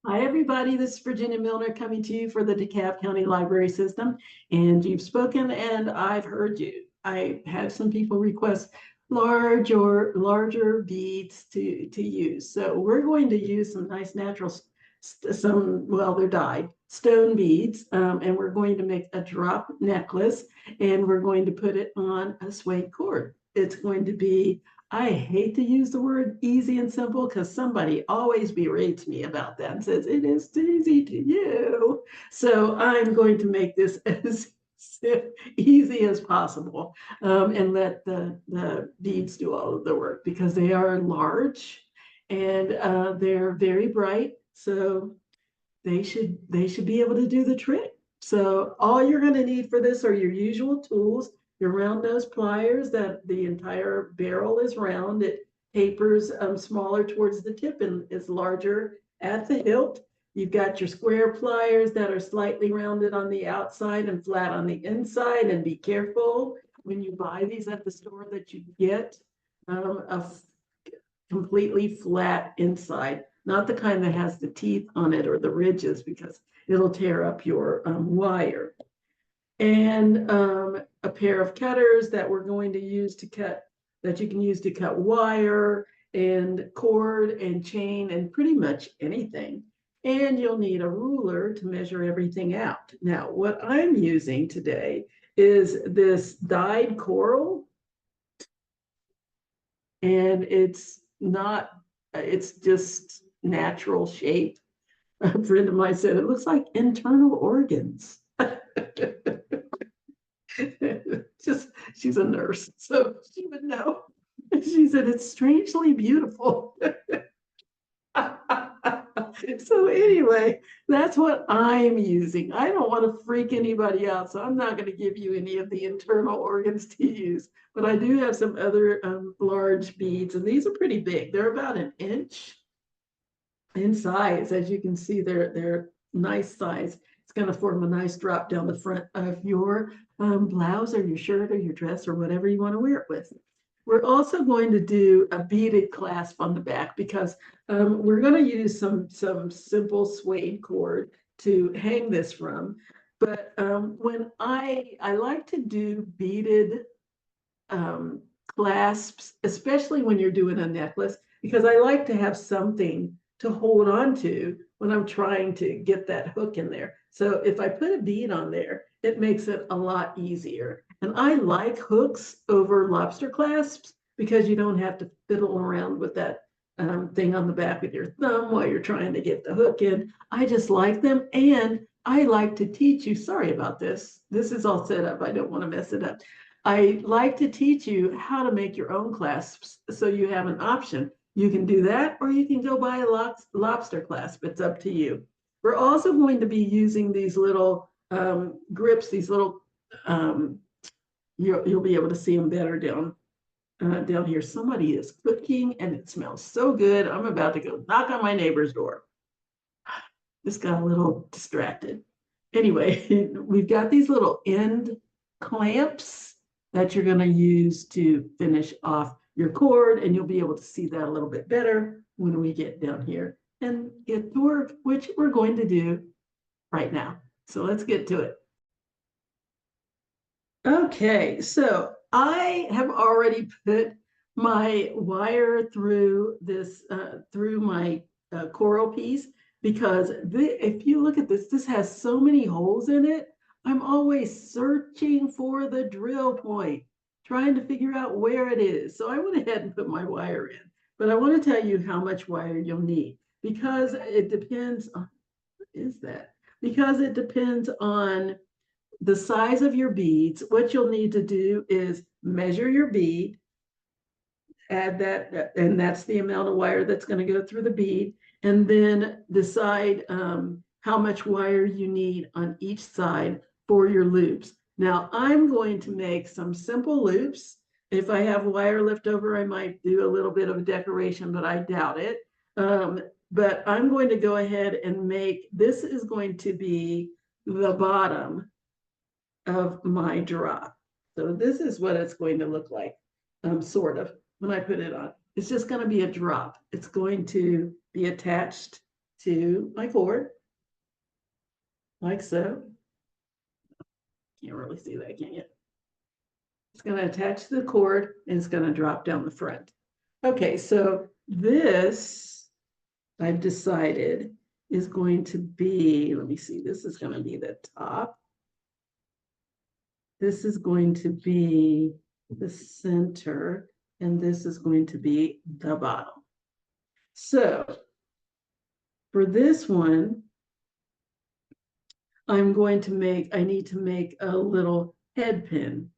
Hi, everybody. This is Virginia Milner coming to you for the DeKalb County Library System. And you've spoken and I've heard you. I had some people request larger beads to use. So we're going to use some nice natural, well, they're dyed stone beads. And we're going to make a drop necklace and we're going to put it on a suede cord. It's going to be I hate to use the word easy and simple because somebody always berates me about that and says it is too easy to you. So I'm going to make this as easy as possible and let the beads do all of the work because they are large and they're very bright. So they should be able to do the trick. So all you're going to need for this are your usual tools, your round nose pliers that the entire barrel is round. It tapers smaller towards the tip and is larger at the hilt. You've got your square pliers that are slightly rounded on the outside and flat on the inside. And be careful when you buy these at the store that you get a completely flat inside, not the kind that has the teeth on it or the ridges because it'll tear up your wire. And a pair of cutters that we're going to use to cut, that you can use to cut wire and cord and chain and pretty much anything. And you'll need a ruler to measure everything out. Now, what I'm using today is this dyed coral, and it's just natural shape. A friend of mine said it looks like internal organs. Just she's a nurse, so she would know. She said it's strangely beautiful. So anyway, that's what I'm using. I don't want to freak anybody out, so I'm not going to give you any of the internal organs to use. But I do have some other large beads, and these are pretty big. They're about an inch in size. As you can see, they're nice size. It's going to form a nice drop down the front of your blouse or your shirt or your dress or whatever you want to wear it with. We're also going to do a beaded clasp on the back because we're going to use some simple suede cord to hang this from. But when I like to do beaded clasps, especially when you're doing a necklace, because I like to have something to hold on to when I'm trying to get that hook in there. So if I put a bead on there, it makes it a lot easier. And I like hooks over lobster clasps because you don't have to fiddle around with that thing on the back of your thumb while you're trying to get the hook in. I just like them. And I like to teach you, sorry about this. This is all set up. I don't want to mess it up. I like to teach you how to make your own clasps so you have an option. You can do that, or you can go buy a lobster clasp. It's up to you. We're also going to be using these little grips, these little, you'll be able to see them better down here. Somebody is cooking and it smells so good. I'm about to go knock on my neighbor's door. Just got a little distracted. Anyway, we've got these little end clamps that you're going to use to finish off your cord, and you'll be able to see that a little bit better when we get down here and get to work, which we're going to do right now. So let's get to it. Okay, so I have already put my wire through this, through my coral piece, because if you look at this, this has so many holes in it. I'm always searching for the drill point, trying to figure out where it is. So I went ahead and put my wire in, but I want to tell you how much wire you'll need because it depends on, what is that? Because it depends on the size of your beads. What you'll need to do is measure your bead, add that, and that's the amount of wire that's going to go through the bead, and then decide how much wire you need on each side for your loops. Now, I'm going to make some simple loops. If I have wire left over, I might do a little bit of a decoration, but I doubt it. But I'm going to go ahead and make, this is going to be the bottom of my drop. So this is what it's going to look like, sort of, when I put it on. It's just going to be a drop. It's going to be attached to my cord, like so. Can't really see that, can you? It's going to attach to the cord and it's going to drop down the front. Okay, so this I've decided is going to be, let me see, this is going to be the top. This is going to be the center, and this is going to be the bottom. So for this one, I need to make a little head pin.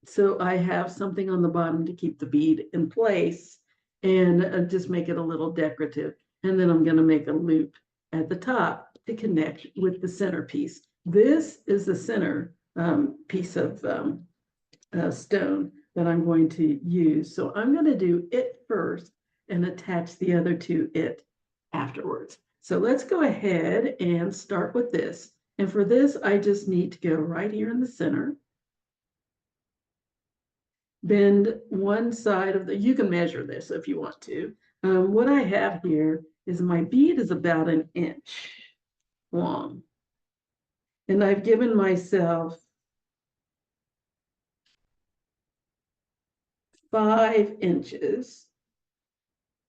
So I have something on the bottom to keep the bead in place and just make it a little decorative. And then I'm going to make a loop at the top to connect with the centerpiece. This is the center piece of stone that I'm going to use. So I'm going to do it first and attach the other to it afterwards. So let's go ahead and start with this. And for this, I just need to go right here in the center. Bend one side of the, you can measure this if you want to. What I have here is my bead is about 1 inch long. And I've given myself 5 inches.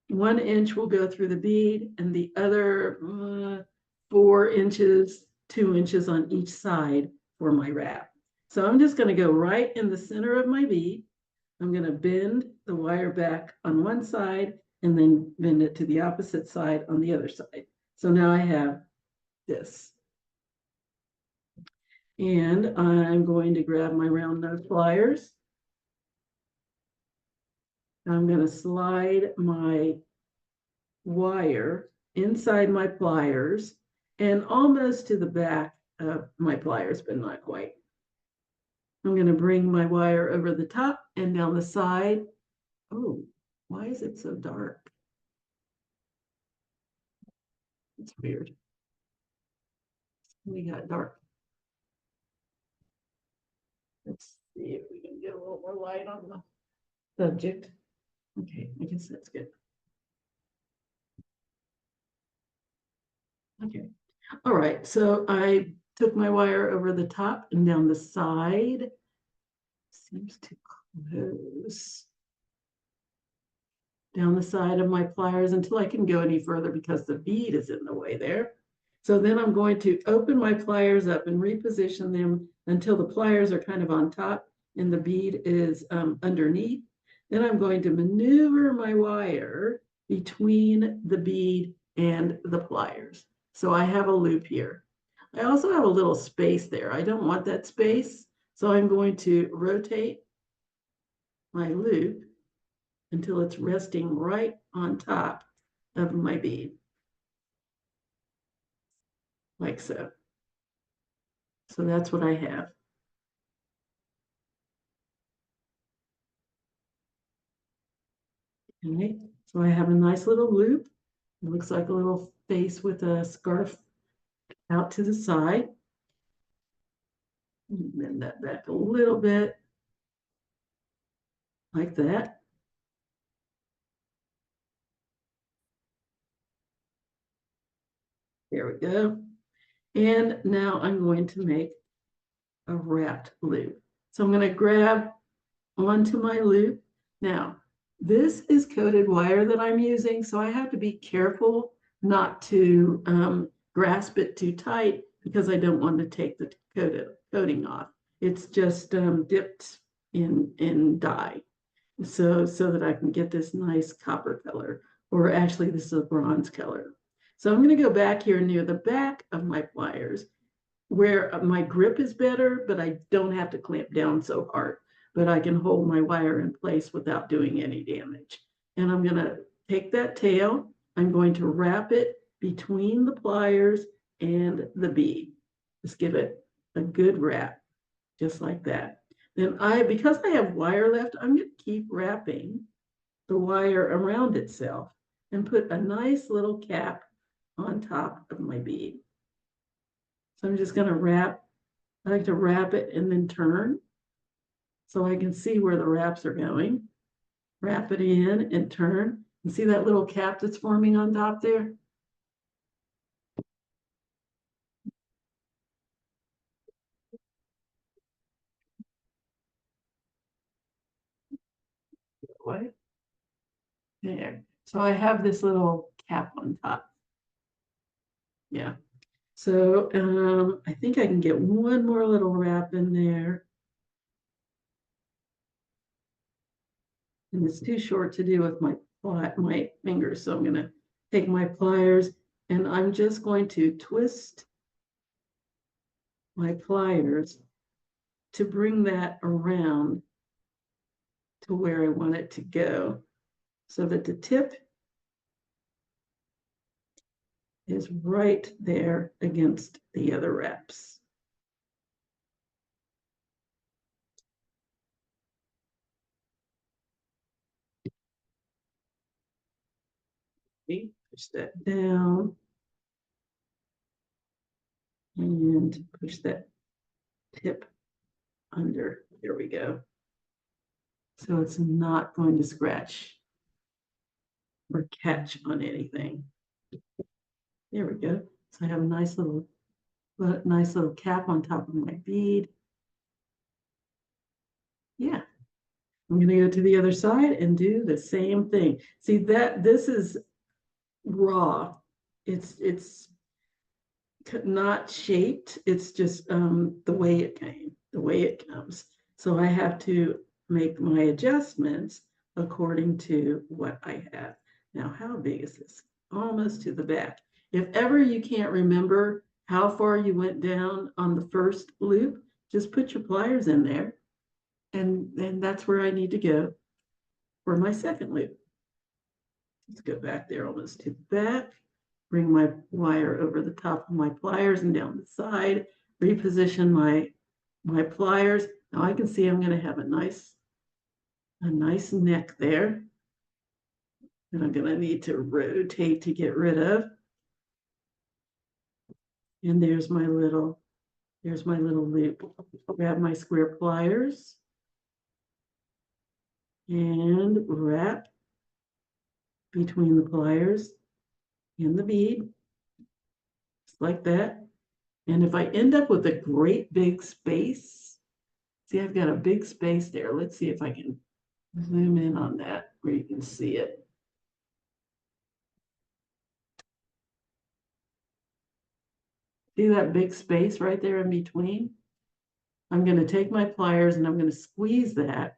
1 inch will go through the bead and the other 4 inches, 2 inches on each side for my wrap. So I'm just going to go right in the center of my bead. I'm going to bend the wire back on one side and then bend it to the opposite side on the other side. So now I have this. And I'm going to grab my round nose pliers. I'm going to slide my wire inside my pliers and almost to the back of my pliers, but not quite. I'm going to bring my wire over the top and down the side. Oh, why is it so dark? It's weird. We got dark. Let's see if we can get a little more light on the subject. Okay, I guess that's good. Okay, all right, so I took my wire over the top and down the side. Seems too close. Down the side of my pliers until I can go any further because the bead is in the way there. So then I'm going to open my pliers up and reposition them until the pliers are kind of on top and the bead is underneath. Then I'm going to maneuver my wire between the bead and the pliers. So I have a loop here. I also have a little space there. I don't want that space. So I'm going to rotate my loop until it's resting right on top of my bead, like so. So that's what I have. Okay, so I have a nice little loop. It looks like a little face with a scarf out to the side. Bend that back a little bit, like that. There we go. And now I'm going to make a wrapped loop. So I'm going to grab onto my loop. Now, this is coated wire that I'm using, so I have to be careful not to grasp it too tight because I don't want to take the coating off. It's just dipped in dye, so that I can get this nice copper color, or actually this is a bronze color. So I'm going to go back here near the back of my pliers where my grip is better, but I don't have to clamp down so hard, but I can hold my wire in place without doing any damage. And I'm going to take that tail, I'm going to wrap it between the pliers and the bead. Just give it a good wrap, just like that. Then because I have wire left, I'm going to keep wrapping the wire around itself and put a nice little cap on top of my bead. So I'm just going to wrap. I like to wrap it and then turn so I can see where the wraps are going. Wrap it in and turn, You see that little cap that's forming on top there? What? There. So I have this little cap on top. Yeah. So I think I can get one more little wrap in there. And it's too short to do with my fingers. So I'm gonna take my pliers and I'm just going to twist my pliers to bring that around to where I want it to go so that the tip is right there against the other wraps. Okay, push that down and push that tip under. There we go. So it's not going to scratch or catch on anything. There we go. So I have a nice little cap on top of my bead. Yeah. I'm going to go to the other side and do the same thing. See that this is raw. It's not shaped. It's just the way it came, the way it comes. So I have to make my adjustments according to what I have. Now, how big is this? Almost to the back. If ever you can't remember how far you went down on the first loop, just put your pliers in there. And that's where I need to go for my second loop. Let's go back there almost to the back. Bring my wire over the top of my pliers and down the side, reposition my pliers. Now I can see I'm going to have a nice neck there that I'm going to need to rotate to get rid of. And there's my little loop. Grab my square pliers and wrap between the pliers and the bead, just like that. And if I end up with a great big space, see, I've got a big space there. Let's see if I can zoom in on that where you can see it. See that big space right there in between? I'm going to take my pliers and I'm going to squeeze that.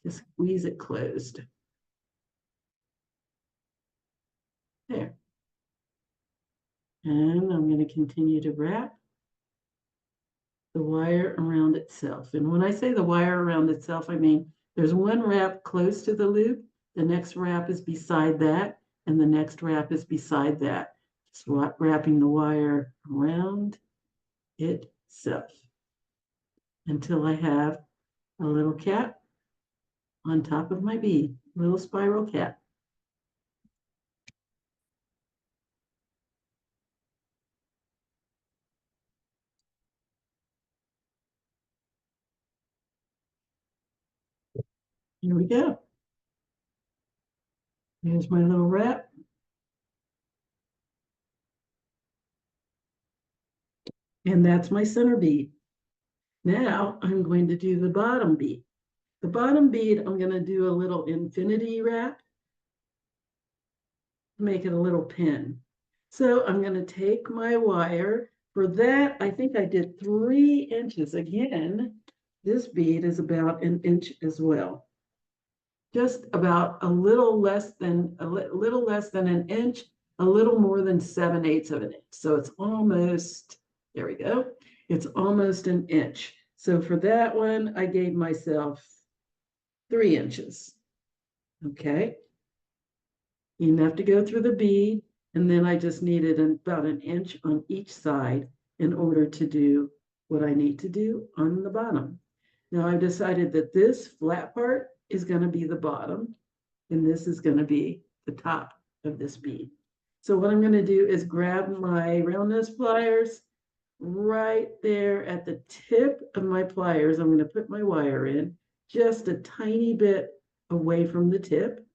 Just squeeze it closed. There. And I'm going to continue to wrap the wire around itself. And when I say the wire around itself, I mean there's one wrap close to the loop, the next wrap is beside that, and the next wrap is beside that. Just wrapping the wire around itself until I have a little cap on top of my bead, little spiral cap. Here we go. Here's my little wrap. And that's my center bead. Now I'm going to do the bottom bead. The bottom bead, I'm going to do a little infinity wrap, make it a little pin. So I'm going to take my wire. For that, I think I did 3 inches. Again, this bead is about an inch as well. Just about a little less than an inch, a little more than 7/8 of an inch. So it's almost, there we go. It's almost an inch. So for that one, I gave myself 3 inches. Okay. Enough to go through the bead. And then I just needed about an inch on each side in order to do what I need to do on the bottom. Now I've decided that this flat part is going to be the bottom, and this is going to be the top of this bead. So what I'm going to do is grab my round nose pliers right there at the tip of my pliers. I'm going to put my wire in just a tiny bit away from the tip.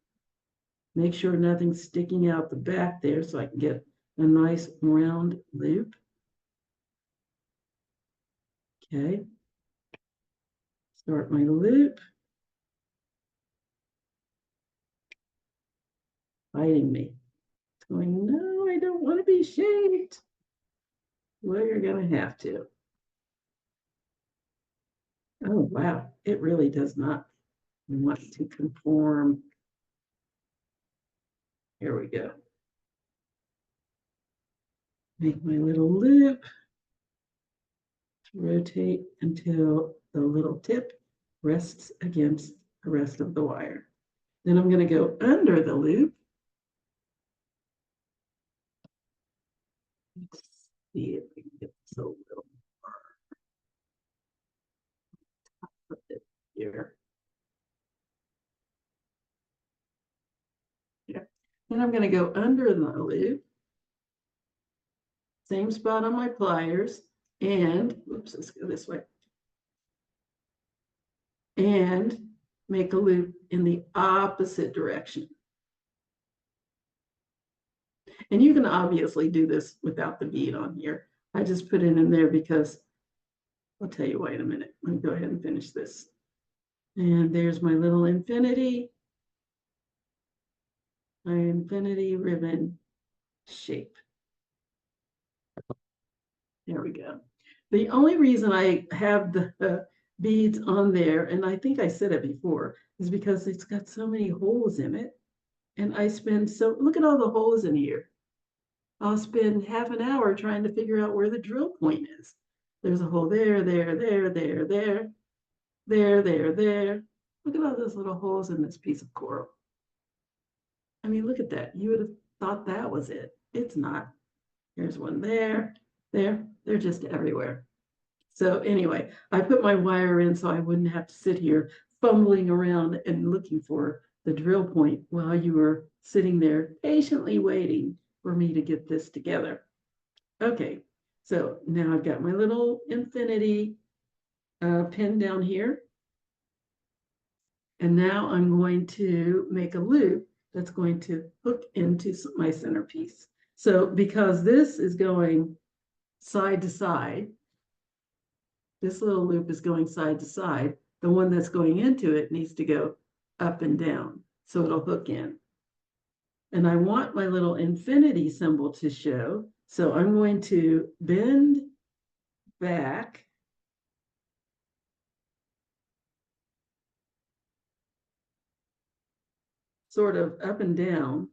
Make sure nothing's sticking out the back there so I can get a nice round loop. Okay. Start my loop. Fighting me. It's going, no, I don't want to be shaped. Well, you're going to have to. Oh, wow. It really does not want to conform. Here we go. Make my little loop. Rotate until the little tip rests against the rest of the wire. Then I'm going to go under the loop. Let's see if we can get this a little more here. Yeah. Then I'm going to go under the loop. Same spot on my pliers. And, oops, let's go this way. And make a loop in the opposite direction. And you can obviously do this without the bead on here. I just put it in there because I'll tell you why in a minute. Let me go ahead and finish this. And there's my little infinity. My infinity ribbon shape. There we go. The only reason I have the beads on there, and I think I said it before, is because it's got so many holes in it. And I spend look at all the holes in here. I'll spend half an hour trying to figure out where the drill point is. There's a hole there, there, there, there, there, there, there, there. Look at all those little holes in this piece of coral. I mean, look at that. You would have thought that was it. It's not. Here's one there, there. They're just everywhere. So anyway, I put my wire in so I wouldn't have to sit here fumbling around and looking for the drill point while you were sitting there patiently waiting for me to get this together. Okay, so now I've got my little infinity pin down here. And now I'm going to make a loop that's going to hook into my centerpiece. So because this is going side to side, this little loop is going side to side, the one that's going into it needs to go up and down. So it'll hook in. And I want my little infinity symbol to show. So I'm going to bend back sort of up and down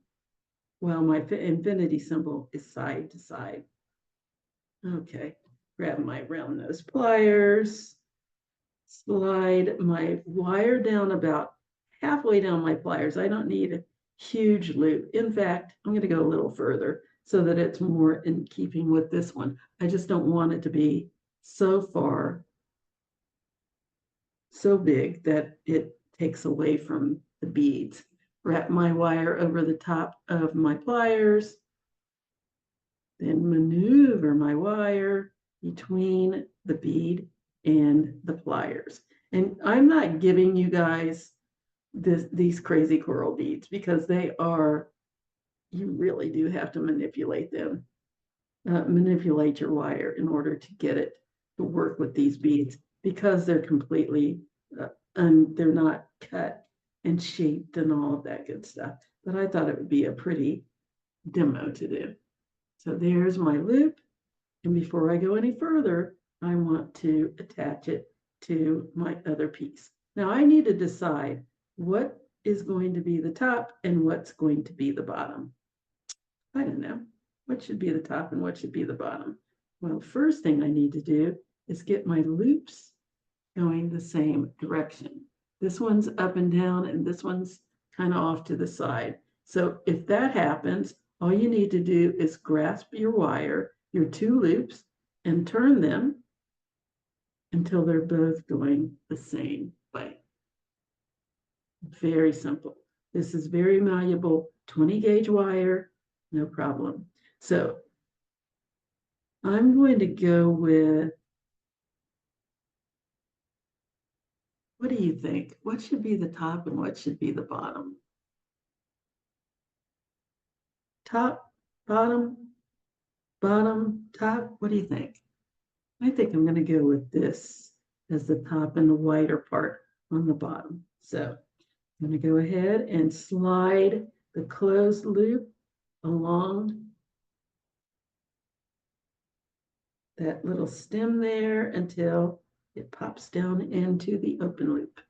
while my infinity symbol is side to side. Okay, grab my round nose pliers, slide my wire down about halfway down my pliers. I don't need a huge loop. In fact, I'm going to go a little further so that it's more in keeping with this one. I just don't want it to be so far, so big that it takes away from the beads. Wrap my wire over the top of my pliers, then maneuver my wire between the bead and the pliers. And I'm not giving you guys these crazy coral beads because they are, you really do have to manipulate them, manipulate your wire in order to get it to work with these beads because they're completely, they're not cut and shaped and all of that good stuff. But I thought it would be a pretty demo to do. So there's my loop. And before I go any further, I want to attach it to my other piece. Now I need to decide what is going to be the top and what's going to be the bottom. I don't know. What should be the top and what should be the bottom? Well, first thing I need to do is get my loops going the same direction. This one's up and down and this one's kind of off to the side. So if that happens, all you need to do is grasp your wire, your two loops, and turn them until they're both going the same way. Very simple. This is very malleable, 20 gauge wire, no problem. So I'm going to go with, What do you think? What should be the top and what should be the bottom? Top, bottom, bottom, top. What do you think? I think I'm going to go with this as the top and the wider part on the bottom. So I'm going to go ahead and slide the closed loop along that little stem there until it pops down into the open loop.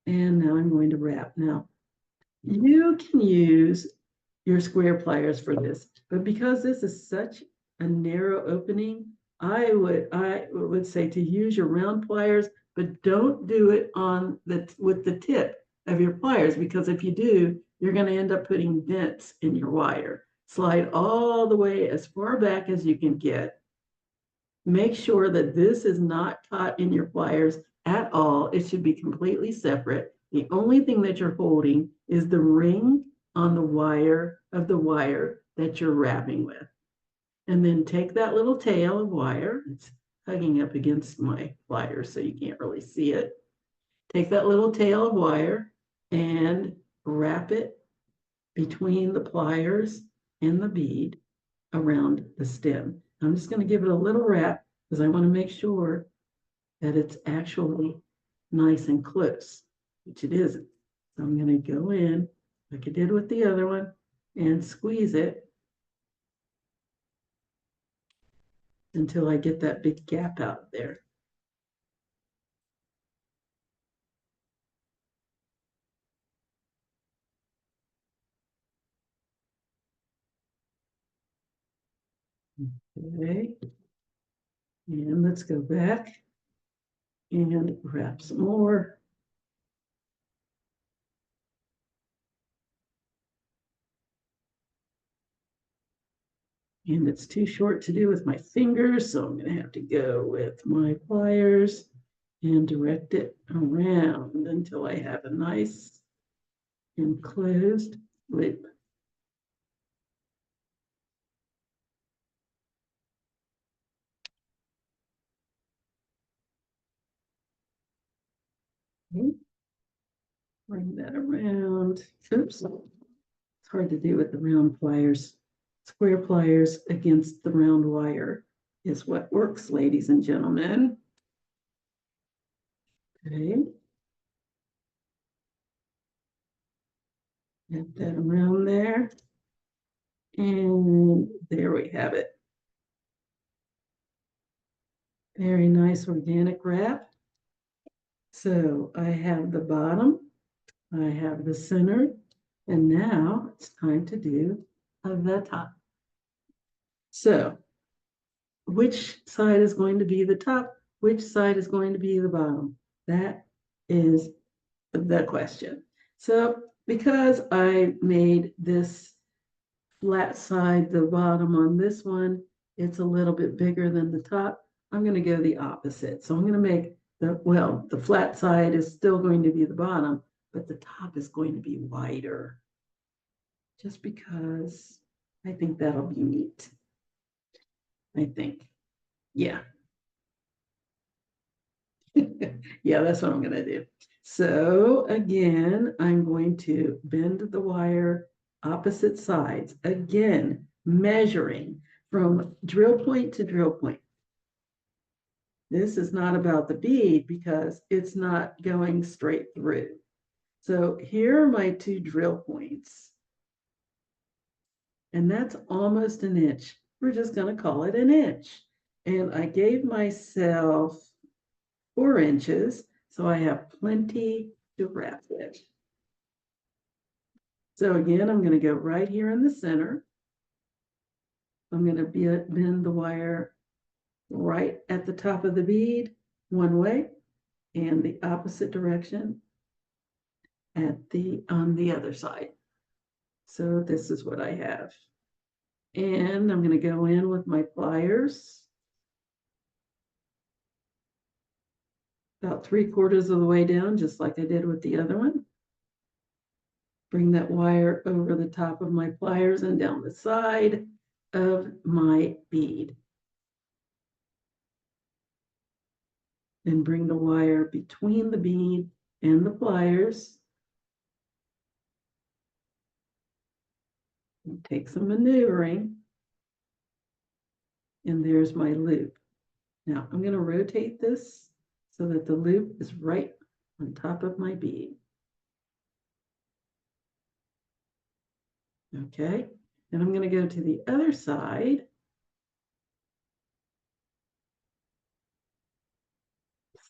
And now I'm going to wrap. Now, you can use your square pliers for this, but because this is such a narrow opening, I would say to use your round pliers, but don't do it on with the tip of your pliers, because if you do, you're going to end up putting dents in your wire. Slide all the way as far back as you can get. Make sure that this is not caught in your pliers at all. It should be completely separate. The only thing that you're holding is the ring on the wire of the wire that you're wrapping with. And then take that little tail of wire. It's hugging up against my pliers, so you can't really see it. Take that little tail of wire and wrap it between the pliers and the bead around the stem. I'm just going to give it a little wrap because I want to make sure that it's actually nice and close, which it isn't. So I'm going to go in like I did with the other one and squeeze it until I get that big gap out there. Okay, and let's go back and wrap some more. And it's too short to do with my fingers, so I'm going to have to go with my pliers and direct it around until I have a nice enclosed loop. Okay. Bring that around. Oops. It's hard to do with the round pliers. Square pliers against the round wire is what works, ladies and gentlemen. Okay. Get that around there. And there we have it. Very nice organic wrap. So I have the bottom, I have the center, and now it's time to do the top. So which side is going to be the top? Which side is going to be the bottom? That is the question. So because I made this flat side, the bottom on this one, it's a little bit bigger than the top. I'm going to go the opposite. So I'm going to make the flat side is still going to be the bottom, but the top is going to be wider. Just because I think that'll be neat. I think. Yeah. Yeah, that's what I'm going to do. So again, I'm going to bend the wire opposite sides. Again, measuring from drill point to drill point. This is not about the bead because it's not going straight through. So here are my two drill points. And that's almost an inch. We're just going to call it an inch. And I gave myself 4 inches, so I have plenty to wrap with. So again, I'm going to go right here in the center. I'm going to bend the wire right at the top of the bead one way and the opposite direction on the other side. So this is what I have. And I'm going to go in with my pliers about 3/4 of the way down, just like I did with the other one. Bring that wire over the top of my pliers and down the side of my bead. and bring the wire between the bead and the pliers. And take some maneuvering. And there's my loop. Now I'm going to rotate this so that the loop is right on top of my bead. Okay, and I'm going to go to the other side.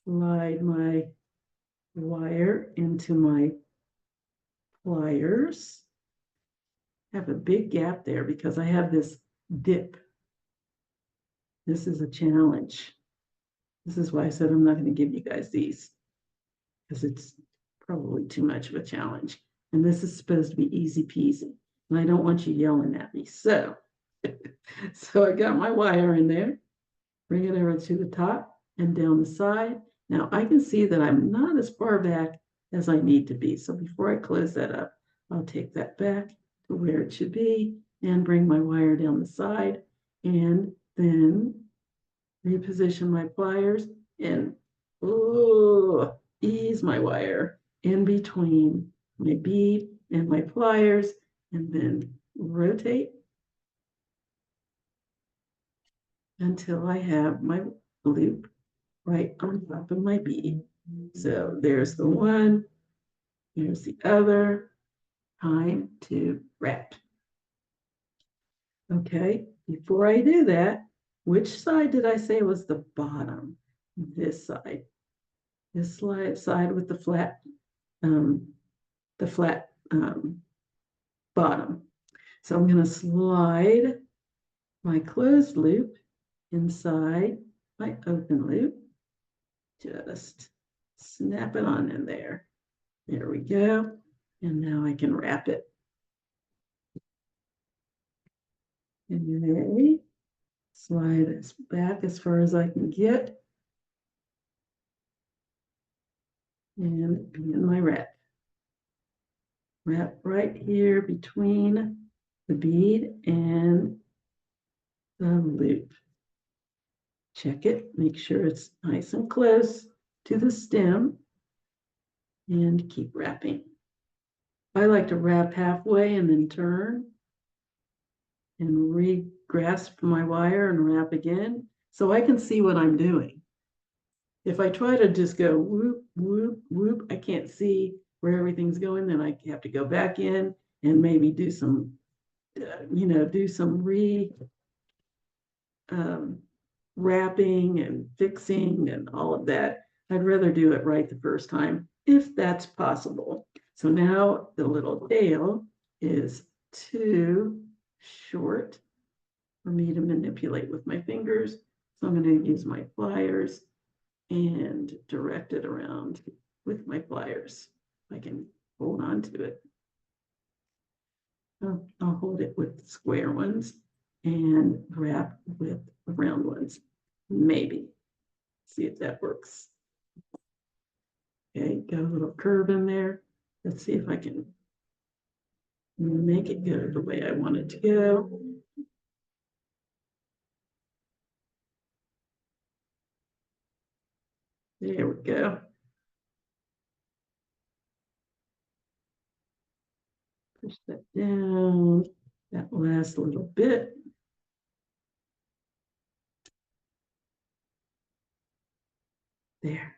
Slide my wire into my pliers. Have a big gap there because I have this dip. This is a challenge. This is why I said I'm not going to give you guys these because it's probably too much of a challenge. And this is supposed to be easy peasy. And I don't want you yelling at me. So, so I got my wire in there, bring it over to the top and down the side. Now I can see that I'm not as far back as I need to be. So before I close that up, I'll take that back to where it should be and bring my wire down the side and then reposition my pliers and ease my wire in between my bead and my pliers and then rotate until I have my loop right on top of my bead. So there's the one, here's the other. Time to wrap. Okay, before I do that, which side did I say was the bottom? This side. This side with the flat bottom. So I'm going to slide my closed loop inside my open loop. Just snap it on in there. There we go. And now I can wrap it. And slide it back as far as I can get. And begin my wrap. Wrap right here between the bead and the loop. Check it, make sure it's nice and close to the stem, and keep wrapping. I like to wrap halfway and then turn and re-grasp my wire and wrap again so I can see what I'm doing. If I try to just go whoop, whoop, whoop, I can't see where everything's going, then I have to go back in and maybe do some, do some wrapping and fixing and all of that. I'd rather do it right the first time if that's possible. So now the little tail is too short for me to manipulate with my fingers. So I'm going to use my pliers and direct it around with my pliers. I can hold on to it. I'll hold it with square ones and wrap with the round ones. Maybe. See if that works. Okay, got a little curve in there. Let's see if I can make it go the way I want it to go. There we go. Push that down, that last little bit. There.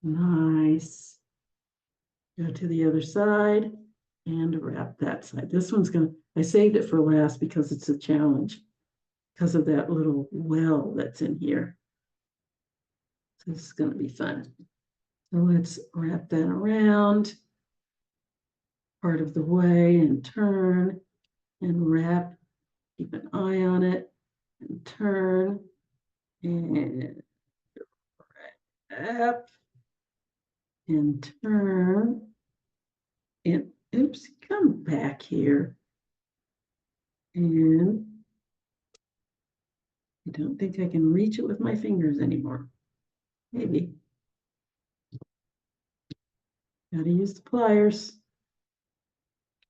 Nice. Go to the other side and wrap that side. This one's gonna, I saved it for last because it's a challenge because of that little well that's in here. So this is gonna be fun. So let's wrap that around part of the way and turn and wrap. Keep an eye on it and turn and wrap and turn and oops, come back here. And I don't think I can reach it with my fingers anymore. Maybe. Gotta use the pliers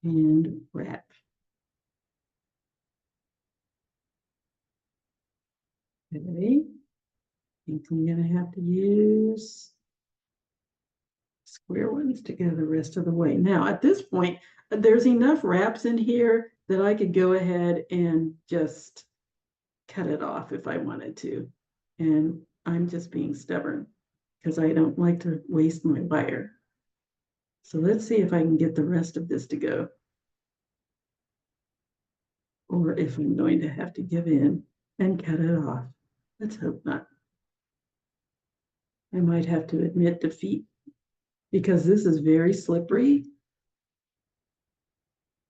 and wrap. Okay. think I'm gonna have to use square ones to go the rest of the way. Now, at this point, there's enough wraps in here that I could go ahead and just cut it off if I wanted to. And I'm just being stubborn because I don't like to waste my wire. So let's see if I can get the rest of this to go. Or if I'm going to have to give in and cut it off. Let's hope not. I might have to admit defeat because this is very slippery.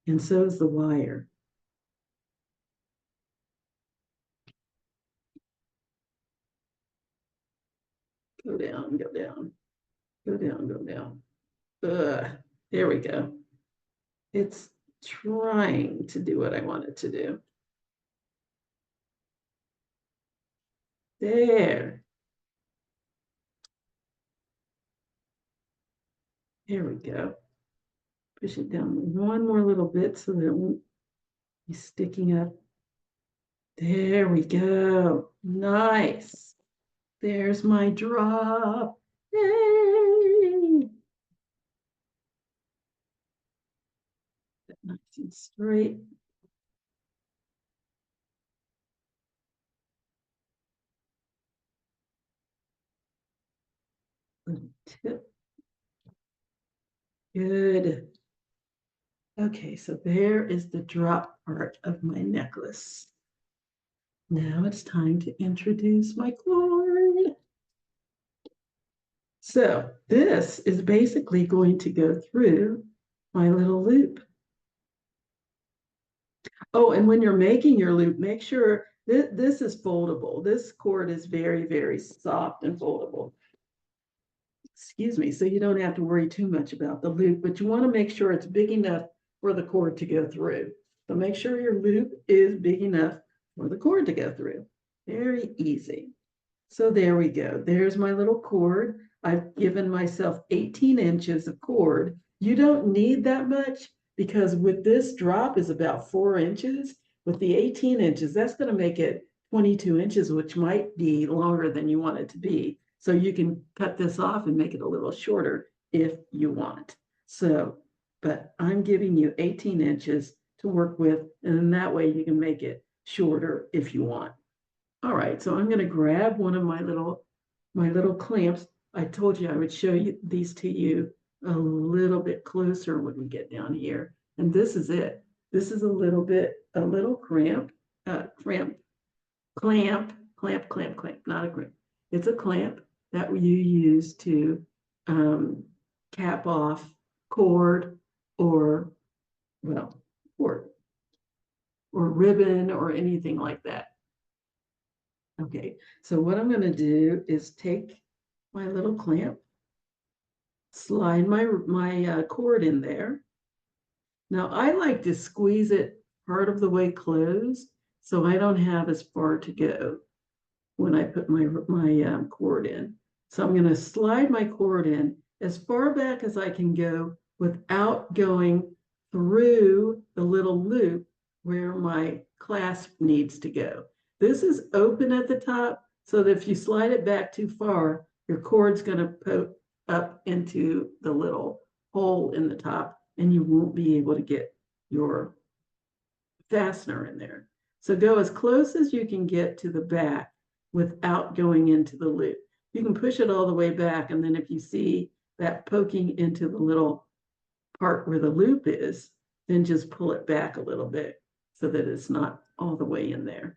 And so is the wire. Go down, go down, go down, go down. Ugh, there we go. It's trying to do what I want it to do. There. There we go. Push it down one more little bit so that it won't be sticking up. There we go. Nice. There's my drop. Yay! Nice and straight. Little tip. Good. Okay, so there is the drop part of my necklace. Now it's time to introduce my cord. So this is basically going to go through my little loop. Oh, and when you're making your loop, make sure that this is foldable. This cord is very, very soft and foldable. Excuse me, so you don't have to worry too much about the loop, but you want to make sure it's big enough for the cord to go through. So make sure your loop is big enough for the cord to go through. Very easy. So there we go. There's my little cord. I've given myself 18 inches of cord. You don't need that much because with this drop is about 4 inches. With the 18 inches, that's going to make it 22 inches, which might be longer than you want it to be. So you can cut this off and make it a little shorter if you want. So, but I'm giving you 18 inches to work with, and then that way you can make it shorter if you want. All right, so I'm going to grab one of my little clamps. I told you I would show you these to you a little bit closer when we get down here. And this is it. This is a little clamp, not a clamp. It's a clamp that you use to cap off cord or, well, cord or ribbon or anything like that. Okay, so what I'm going to do is take my little clamp, slide my cord in there. Now I like to squeeze it part of the way closed so I don't have as far to go when I put my cord in. So I'm going to slide my cord in as far back as I can go without going through the little loop where my clasp needs to go. This is open at the top, so that if you slide it back too far, your cord's going to poke up into the little hole in the top, and you won't be able to get your fastener in there. So go as close as you can get to the back without going into the loop. You can push it all the way back, and then if you see that poking into the little part where the loop is, then just pull it back a little bit so that it's not all the way in there.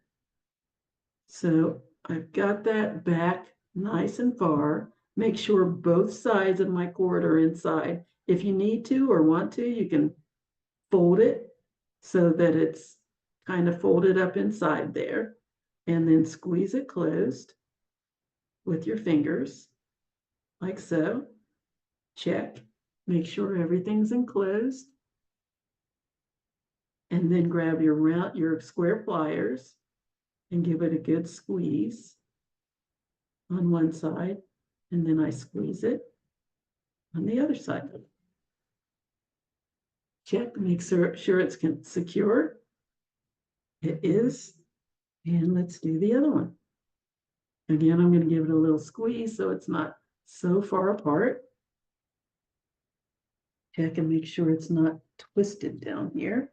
So I've got that back nice and far. Make sure both sides of my cord are inside. If you need to or want to, you can fold it so that it's kind of folded up inside there, and then squeeze it closed with your fingers like so. Check, make sure everything's enclosed, and then grab your square pliers and give it a good squeeze on one side, and then I squeeze it on the other side. Check, make sure it's secure. It is. And let's do the other one. Again, I'm going to give it a little squeeze so it's not so far apart. Check and make sure it's not twisted down here.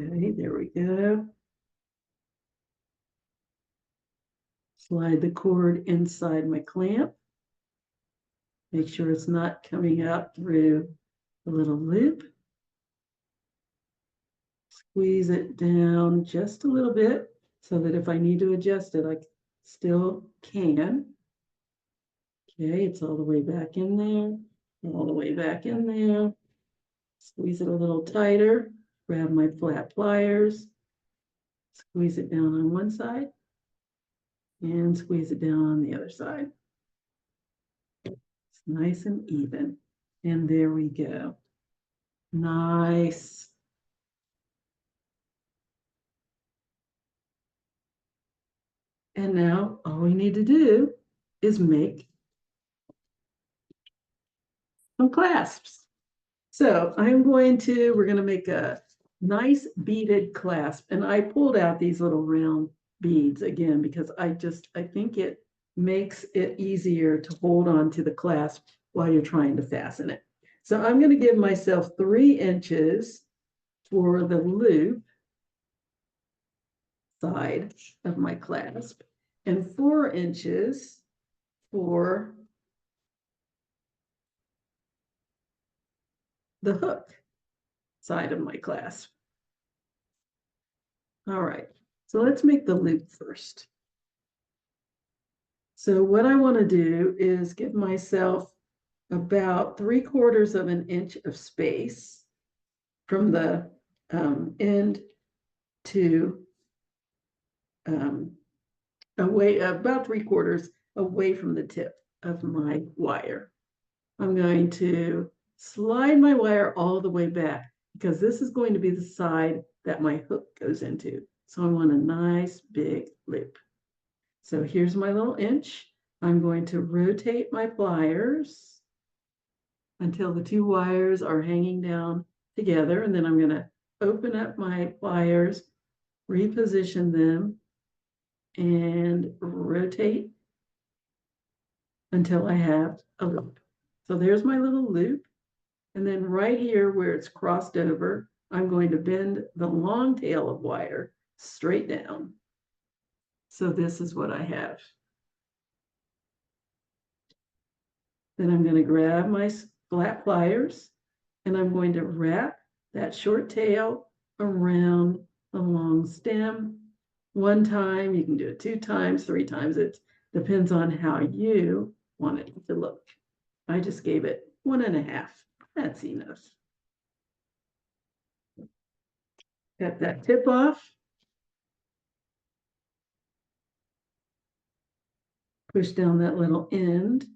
Okay, there we go. Slide the cord inside my clamp. Make sure it's not coming out through the little loop. Squeeze it down just a little bit so that if I need to adjust it, I still can. Okay, it's all the way back in there, all the way back in there. Squeeze it a little tighter, grab my flat pliers, squeeze it down on one side, and squeeze it down on the other side. It's nice and even. And there we go. Nice. And now all we need to do is make some clasps. So we're going to make a nice beaded clasp. And I pulled out these little round beads again, because I think it makes it easier to hold on to the clasp while you're trying to fasten it. So I'm going to give myself 3 inches for the loop side of my clasp and 4 inches for the hook side of my clasp. All right, so let's make the loop first. So what I want to do is give myself about 3/4 of an inch of space from the end to away, about 3/4 away from the tip of my wire. I'm going to slide my wire all the way back because this is going to be the side that my hook goes into. So I want a nice big loop. So here's my little inch. I'm going to rotate my pliers until the 2 wires are hanging down together. And then I'm going to open up my pliers, reposition them, and rotate until I have a loop. So there's my little loop. And then right here where it's crossed over, I'm going to bend the long tail of wire straight down. So this is what I have. Then I'm going to grab my flat pliers and I'm going to wrap that short tail around the long stem. 1 time, you can do it 2 times, 3 times. It depends on how you want it to look. I just gave it 1.5. That's enough. Got that tip off. Push down that little end.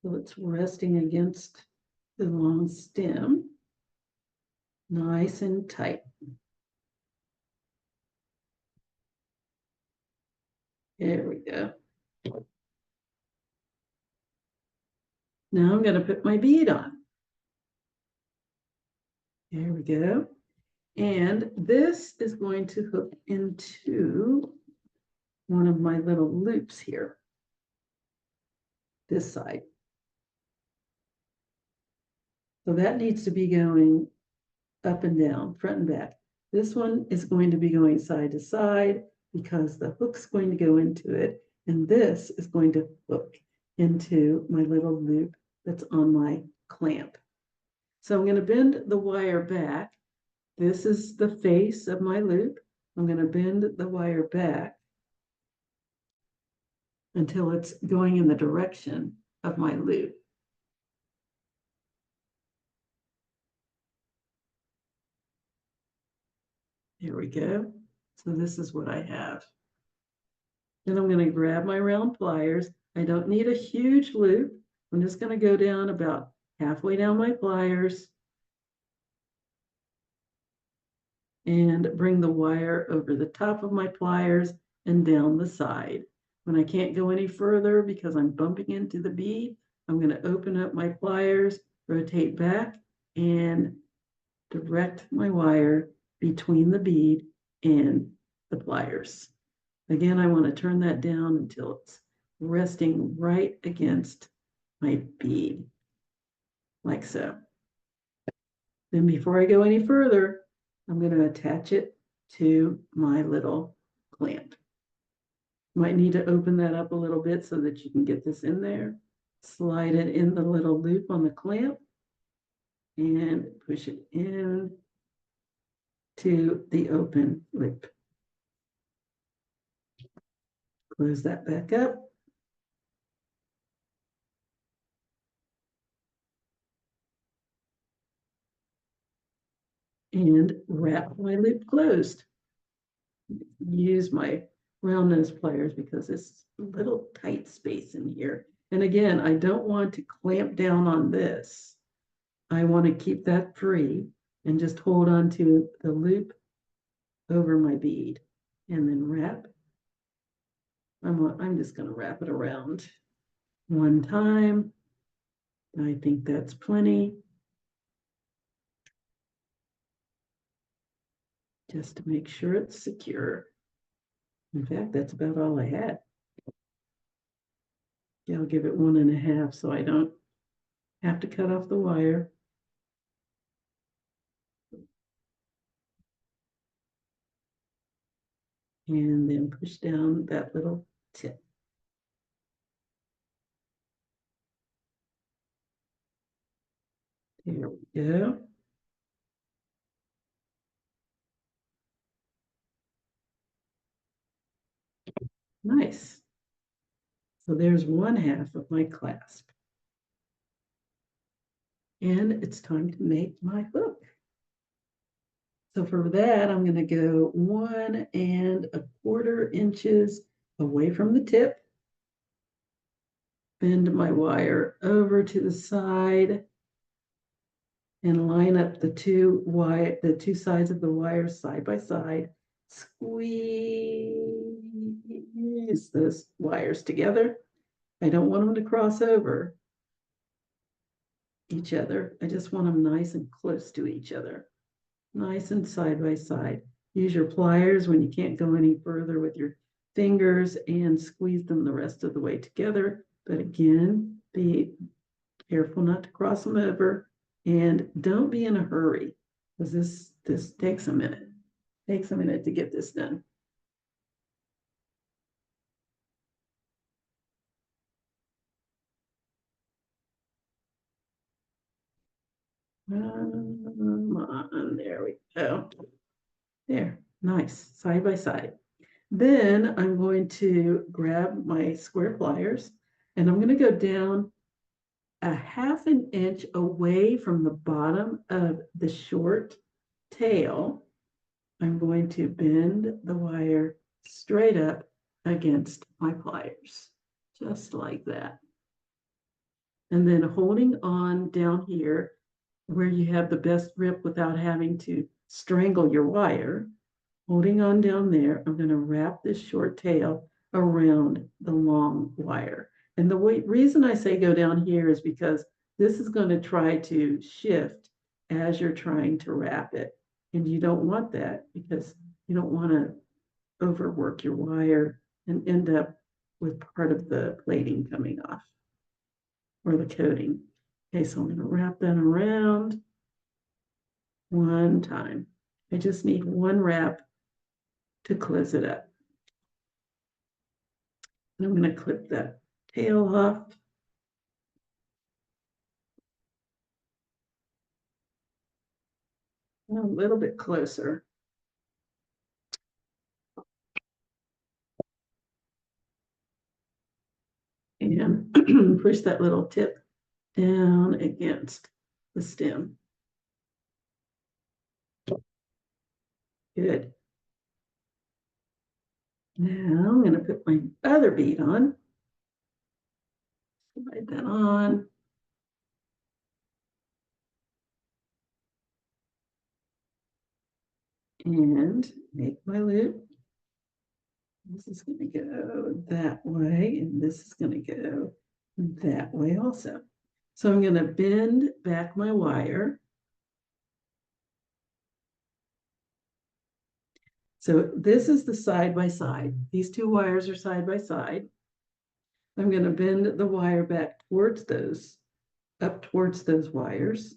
So it's resting against the long stem, nice and tight. There we go. Now I'm going to put my bead on. There we go. And this is going to hook into one of my little loops here, this side. So that needs to be going up and down, front and back. This one is going to be going side to side because the hook's going to go into it. And this is going to hook into my little loop that's on my clamp. So I'm going to bend the wire back. This is the face of my loop. I'm going to bend the wire back until it's going in the direction of my loop. There we go. So this is what I have. Then I'm going to grab my round pliers. I don't need a huge loop. I'm just going to go down about halfway down my pliers and bring the wire over the top of my pliers and down the side. When I can't go any further because I'm bumping into the bead, I'm going to open up my pliers, rotate back, and direct my wire between the bead and the pliers. Again, I want to turn that down until it's resting right against my bead, like so. Then before I go any further, I'm going to attach it to my little clamp. Might need to open that up a little bit so that you can get this in there. Slide it in the little loop on the clamp and push it in to the open loop. Close that back up. And wrap my loop closed. Use my round nose pliers because it's a little tight space in here. And again, I don't want to clamp down on this. I want to keep that free and just hold on to the loop over my bead and then wrap. I'm just going to wrap it around one time. I think that's plenty. Just to make sure it's secure. In fact, that's about all I had. Yeah, I'll give it 1.5 so I don't have to cut off the wire. And then push down that little tip. There we go. Nice. So there's 1/2 of my clasp. And it's time to make my hook. So for that, I'm going to go 1¼ inches away from the tip. Bend my wire over to the side and line up the two sides of the wire side by side. Squeeze those wires together. I don't want them to cross over each other. I just want them nice and close to each other. Nice and side by side. Use your pliers when you can't go any further with your fingers and squeeze them the rest of the way together. But again, be careful not to cross them over and don't be in a hurry because this takes a minute. Takes a minute to get this done. Come on, there we go. There, nice, side by side. Then I'm going to grab my square pliers and I'm going to go down 1/2 inch away from the bottom of the short tail. I'm going to bend the wire straight up against my pliers, just like that. And then holding on down here where you have the best grip without having to strangle your wire, holding on down there, I'm going to wrap this short tail around the long wire. And the reason I say go down here is because this is going to try to shift as you're trying to wrap it. And you don't want that because you don't want to overwork your wire and end up with part of the plating coming off or the coating. Okay, so I'm going to wrap that around one time. I just need one wrap to close it up. And I'm going to clip that tail off. A little bit closer. And push that little tip down against the stem. Good. Now I'm going to put my other bead on. Slide that on. And make my loop. This is going to go that way, and this is going to go that way also. So I'm going to bend back my wire. So this is the side by side. These two wires are side by side. I'm going to bend the wire back towards those, up towards those wires.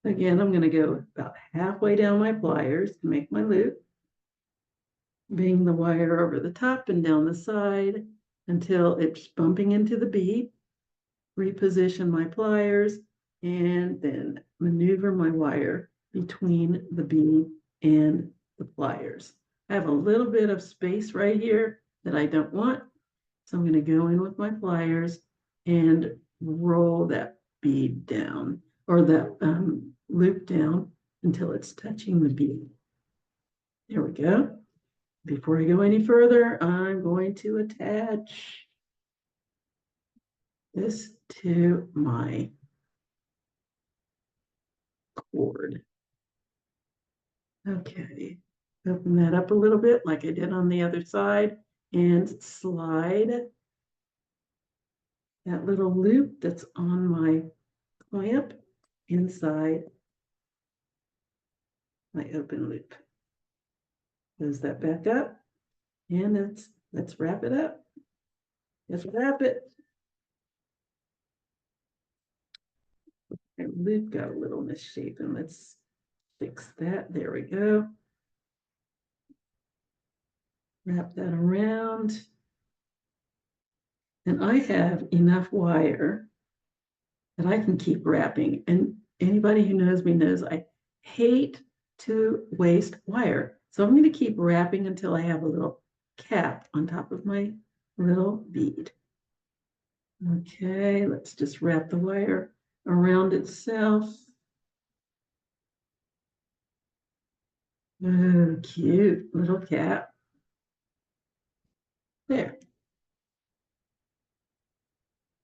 Again, I'm going to go about halfway down my pliers to make my loop. Bring the wire over the top and down the side until it's bumping into the bead. Reposition my pliers and then maneuver my wire between the bead and the pliers. I have a little bit of space right here that I don't want. So I'm going to go in with my pliers and roll that bead down or that loop down until it's touching the bead. There we go. Before I go any further, I'm going to attach this to my cord. Okay, open that up a little bit like I did on the other side and slide that little loop that's on my clamp inside my open loop. Close that back up and let's wrap it up. Let's wrap it. And loop got a little misshapen. Let's fix that. There we go. Wrap that around. And I have enough wire that I can keep wrapping. And anybody who knows me knows I hate to waste wire. So I'm going to keep wrapping until I have a little cap on top of my little bead. Okay, let's just wrap the wire around itself. Oh, cute little cap. There.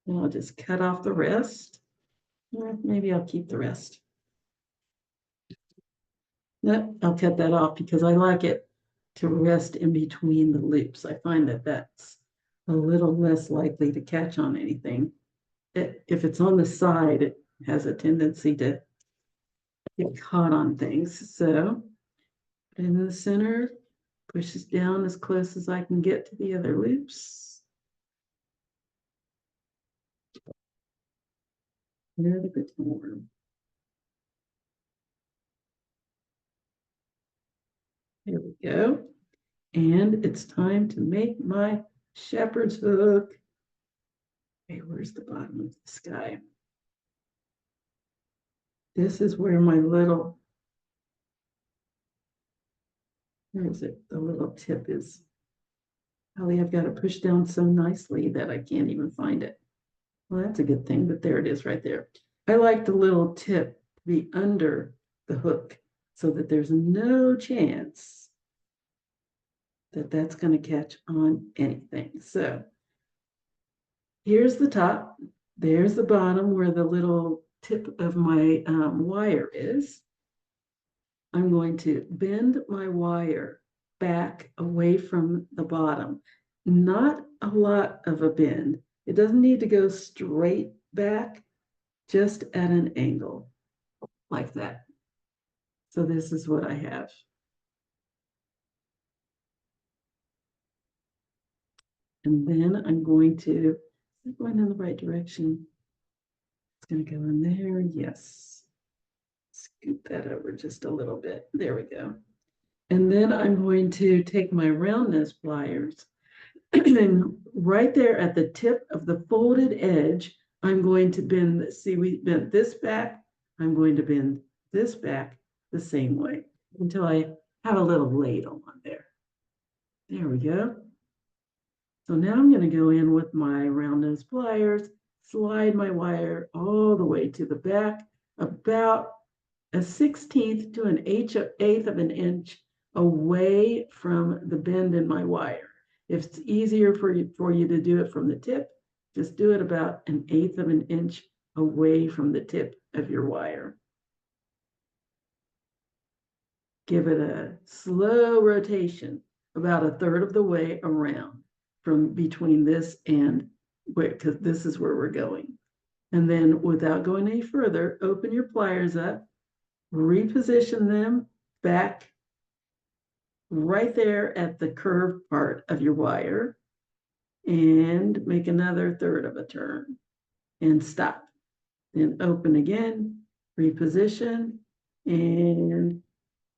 And I'll just cut off the rest. Well, maybe I'll keep the rest. No, I'll cut that off because I like it to rest in between the loops. I find that that's a little less likely to catch on anything. If it's on the side, it has a tendency to get caught on things. So in the center, pushes down as close as I can get to the other loops. A little bit more. There we go. And it's time to make my shepherd's hook. Okay, where's the bottom of this guy? This is where my little, where is it? The little tip is. Holly, I've got to push down so nicely that I can't even find it. Well, that's a good thing, but there it is right there. I like the little tip to be under the hook so that there's no chance that that's going to catch on anything. So here's the top. There's the bottom where the little tip of my wire is. I'm going to bend my wire back away from the bottom. Not a lot of a bend. It doesn't need to go straight back, just at an angle like that. So this is what I have. And then I'm going to, going in the right direction. It's going to go in there. Yes. Scoot that over just a little bit. There we go. And then I'm going to take my round nose pliers and right there at the tip of the folded edge, I'm going to bend, see, we bent this back. I'm going to bend this back the same way until I have a little ladle on there. There we go. So now I'm going to go in with my round nose pliers, slide my wire all the way to the back, about a 1/16 to an eighth of an inch away from the bend in my wire. If it's easier for you to do it from the tip, just do it about an eighth of an inch away from the tip of your wire. Give it a slow rotation, about a third of the way around from between this and where, because this is where we're going. And then without going any further, open your pliers up, reposition them back right there at the curved part of your wire, and make another third of a turn and stop. Then open again, reposition, and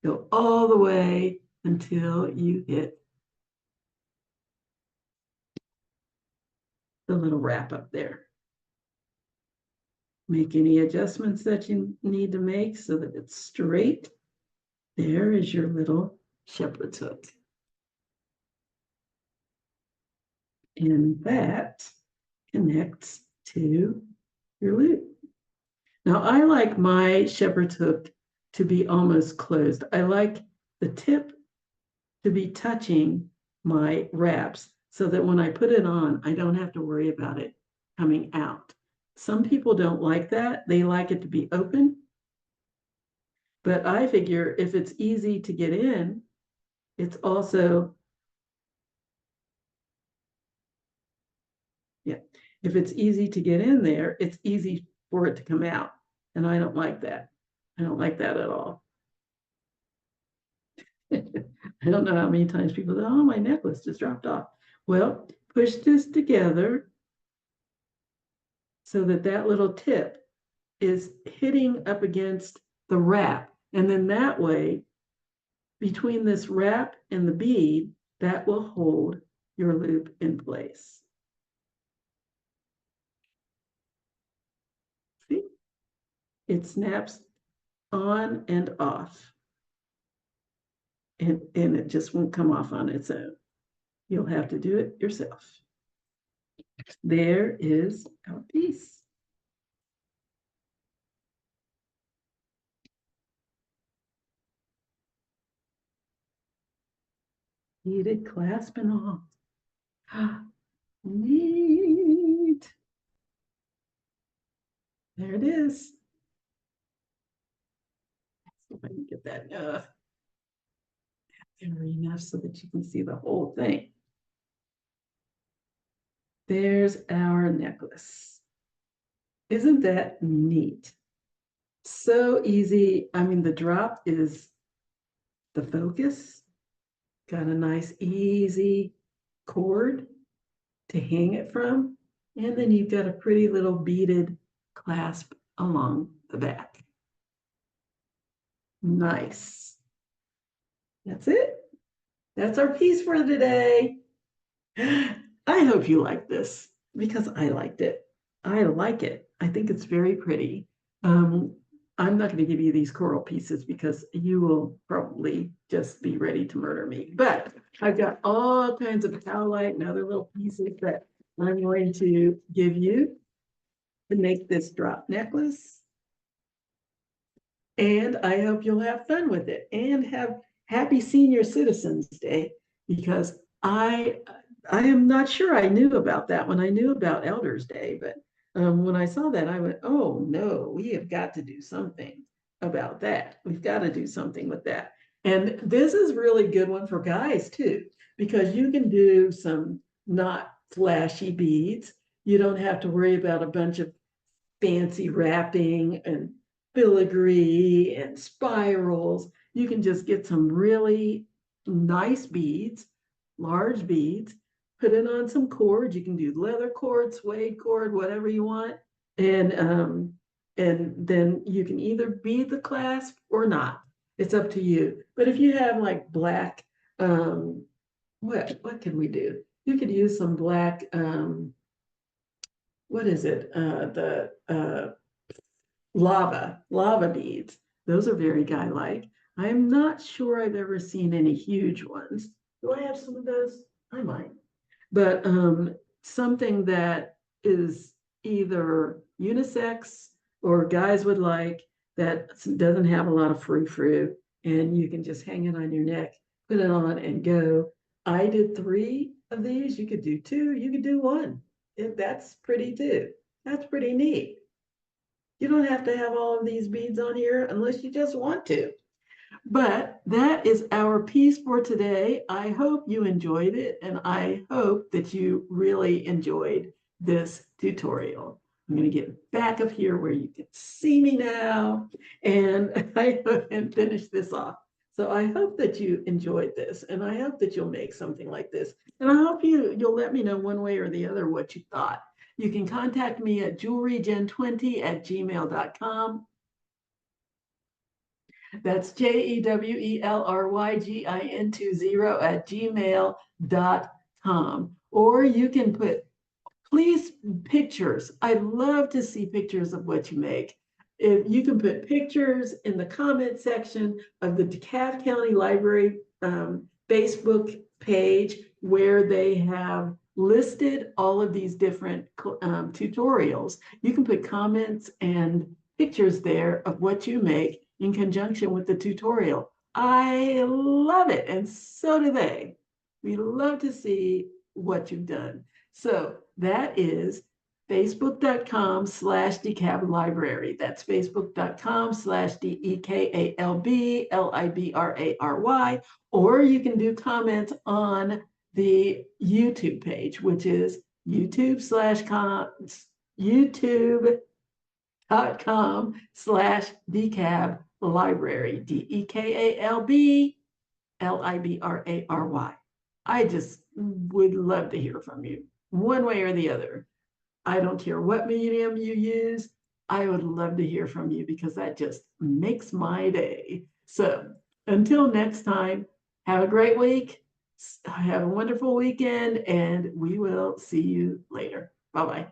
go all the way until you hit the little wrap up there. Make any adjustments that you need to make so that it's straight. There is your little shepherd's hook. And that connects to your loop. Now, I like my shepherd's hook to be almost closed. I like the tip to be touching my wraps so that when I put it on, I don't have to worry about it coming out. Some people don't like that. They like it to be open. But I figure if it's easy to get in, it's also, yeah, if it's easy to get in there, it's easy for it to come out. And I don't like that. I don't like that at all. I don't know how many times people say, oh, my necklace just dropped off. Well, push this together so that that little tip is hitting up against the wrap. And then that way, between this wrap and the bead, that will hold your loop in place. See? It snaps on and off. And it just won't come off on its own. You'll have to do it yourself. There is our piece. Beaded clasp and all. Neat. There it is. Let's see if I can get that enough so that you can see the whole thing. There's our necklace. Isn't that neat? So easy. I mean, the drop is the focus. Got a nice, easy cord to hang it from. And then you've got a pretty little beaded clasp along the back. Nice. That's it. That's our piece for today. I hope you like this because I liked it. I like it. I think it's very pretty. I'm not going to give you these coral pieces because you will probably just be ready to murder me. But I've got all kinds of cowlight and other little pieces that I'm going to give you to make this drop necklace. And I hope you'll have fun with it and have happy Senior Citizens Day, because I am not sure I knew about that when I knew about Elders Day, but when I saw that, I went, oh no, we have got to do something about that. We've got to do something with that. And this is really good one for guys too, because you can do some not flashy beads. You don't have to worry about a bunch of fancy wrapping and filigree and spirals. You can just get some really nice beads, large beads, put it on some cord. You can do leather cord, suede cord, whatever you want. And then you can either bead the clasp or not. It's up to you. But if you have like black, what can we do? You could use some black, what is it? Lava beads. Those are very guy-like. I'm not sure I've ever seen any huge ones. Do I have some of those? I might. But something that is either unisex or guys would like, that doesn't have a lot of frou-frou, and you can just hang it on your neck, put it on and go. I did 3 of these. You could do 2, you could do 1. That's pretty too. That's pretty neat. You don't have to have all of these beads on here unless you just want to. But that is our piece for today. I hope you enjoyed it, and I hope that you really enjoyed this tutorial. I'm going to get back up here where you can see me now, and I and finish this off. So I hope that you enjoyed this, and I hope that you'll make something like this. And I hope you'll let me know one way or the other what you thought. You can contact me at jewelrygen20@gmail.com. That's JEWELRYGIN20@gmail.com. Or you can put, please, pictures. I'd love to see pictures of what you make. If you can put pictures in the comment section of the DeKalb County Library Facebook page, where they have listed all of these different tutorials. You can put comments and pictures there of what you make in conjunction with the tutorial. I love it, and so do they. We love to see what you've done. So that is facebook.com/DeKalb Library. That's facebook.com/DeKalb Or you can do comments on the YouTube page, which is youtube.com/DeKalb Library, DeKalb I just would love to hear from you, one way or the other. I don't care what medium you use. I would love to hear from you because that just makes my day. So until next time, have a great week. Have a wonderful weekend, and we will see you later. Bye-bye.